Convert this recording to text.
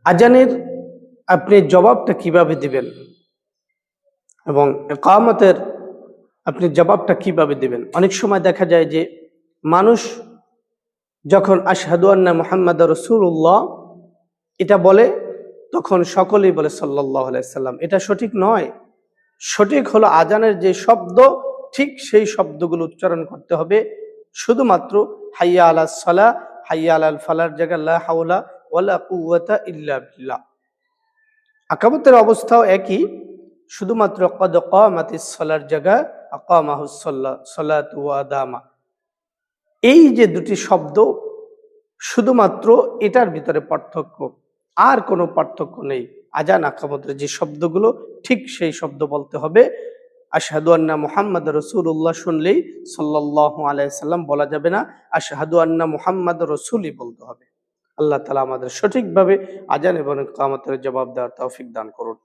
আজানের আপনি জবাবটা কিভাবে দিবেন এবং ইকামতের আপনি জবাবটা কিভাবে দিবেন? অনেক সময় দেখা যায় যে মানুষ যখন আশহাদু আন্না মুহাম্মাদুর রাসূলুল্লাহ এটা বলে, তখন সকলেই বলে সাল্লাল্লাহু আলাইহি সাল্লাম। এটা সঠিক নয়। সঠিক হলো আজানের যে শব্দ, ঠিক সেই শব্দগুলো উচ্চারণ করতে হবে। শুধুমাত্র হাইয়া আলাস সালাহ, হাইয়া আলাল ফালার জায়গায় লা হাওলা ওয়ালা কুওয়াতা ইল্লা বিল্লাহ। আকামতের অবস্থাও একই, শুধুমাত্র কদ কামাতিস সালার জায়গায় আকামাহুস সালাতু ওয়া আদামা। এই যে দুটি শব্দ, শুধুমাত্র এটার ভিতরে পার্থক্য, আর কোনো পার্থক্য নেই। আজান আকামতের যে শব্দগুলো, ঠিক সেই শব্দ বলতে হবে। আশহাদু আন্না মুহাম্মাদুর রাসূলুল্লাহ শুনলেই সাল্লাল্লাহু আলাইহি সাল্লাম বলা যাবে না, আশহাদু আন্না মুহাম্মাদুর রাসূলই বলতে হবে। আল্লাহ তাআলা আমাদের সঠিকভাবে আজান এবং ইকামতের জবাব দেওয়ার তৌফিক দান করুন।